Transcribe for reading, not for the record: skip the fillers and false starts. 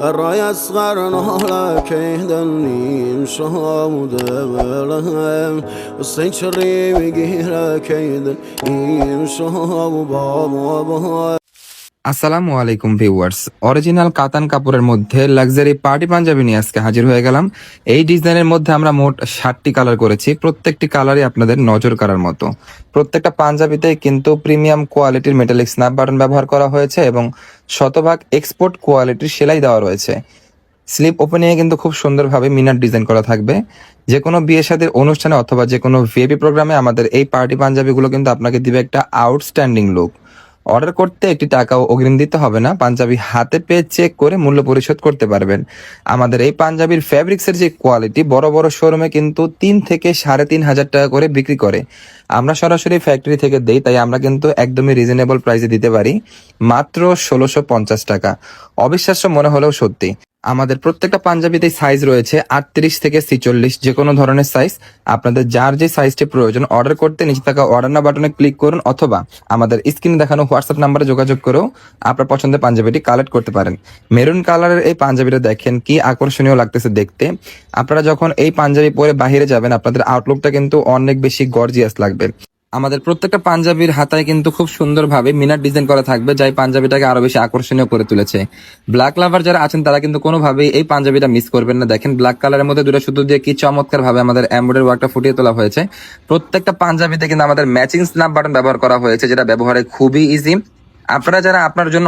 الراية صغرنا لكيدا صعود الصيد شري وقيرا كيدا صعود بابا। আসসালামু আলাইকুম viewers, original কাতান কাপড়ের মধ্যে লাক্সারি পার্টি পাঞ্জাবি নিয়ে আজকে হাজির হয়ে গেলাম। এই ডিজাইনের মধ্যে আমরা মোট 60টি কালার করেছি। প্রত্যেকটি কালারই আপনাদের নজর কাড়ার মতো। প্রত্যেকটা পাঞ্জাবিতে কিন্তু প্রিমিয়াম কোয়ালিটির মেটালিক স্ন্যাপ বাটন ব্যবহার করা হয়েছে এবং শতভাগ এক্সপোর্ট কোয়ালিটির সেলাই দেওয়া রয়েছে। স্লিপ ওপেনিং এ কিন্তু খুব সুন্দরভাবে মিনার ডিজাইন করা থাকবে। যে কোনো বিয়ে শাদীর অনুষ্ঠানে অথবা যে কোনো ভিআইপি প্রোগ্রামে আমাদের এই পার্টি পাঞ্জাবিগুলো কিন্তু আপনাকে দিবে একটা আউটস্ট্যান্ডিং লুক। অর্ডার করতে একটি টাকাও অগ্রিম দিতে হবে না। পাঞ্জাবি হাতে পেয়ে চেক করে মূল্য পরিশোধ করতে পারবেন। আমাদের এই পাঞ্জাবির ফ্যাব্রিক্সের যে কোয়ালিটি, বড় বড় শোরুমে কিন্তু 3 থেকে 3,500 টাকা করে বিক্রি করে। আমরা সরাসরি ফ্যাক্টরি থেকে দেই, তাই আমরা কিন্তু একদমই রিজনেবল প্রাইসে দিতে পারি, মাত্র 1650 টাকা। অবিশ্বাস্য মনে হলেও সত্যি। আমাদের প্রত্যেকটা পাঞ্জাবিতে সাইজ রয়েছে 38 থেকে 46, যে কোনো ধরনের সাইজ। আপনাদের যার যে সাইজটি প্রয়োজন অর্ডার করতে নিচে থাকা অর্ডার না বাটনে ক্লিক করুন অথবা আমাদের স্ক্রিনে দেখানো হোয়াটসঅ্যাপ নাম্বারে যোগাযোগ করেও আপনার পছন্দের পাঞ্জাবিটি কালেক্ট করতে পারেন। মেরুন কালারের এই পাঞ্জাবিটা দেখেন কি আকর্ষণীয় লাগতেছে দেখতে। আপনারা যখন এই পাঞ্জাবি পরে বাইরে যাবেন আপনাদের আউটলুকটা কিন্তু অনেক বেশি গর্জিয়াস লাগবে। আমাদের প্রত্যেকটা পাঞ্জাবির হাতায় কিন্তু খুব সুন্দরভাবে মিনার ডিজাইন করা থাকবে, যাই পাঞ্জাবিটাকে আরো বেশি আকর্ষণীয় করে তুলেছে। ব্ল্যাক লাভার যারা আছেন তারা কিন্তু কোনোভাবেই এই পাঞ্জাবিটা মিস করবেন না। দেখেন ব্ল্যাক কালারের মধ্যে দুটো সুতো দিয়ে কি চমৎকার ভাবে আমাদের এমব্রয়ডারি ওয়ার্কটা ফুটিয়ে তোলা হয়েছে। প্রত্যেকটা পাঞ্জাবিতে কিন্তু আমাদের ম্যাচিং স্ন্যাপ বাটন ব্যবহার করা হয়েছে, যেটা ব্যবহারে খুবই ইজি। আপনারা যারা আপনার জন্য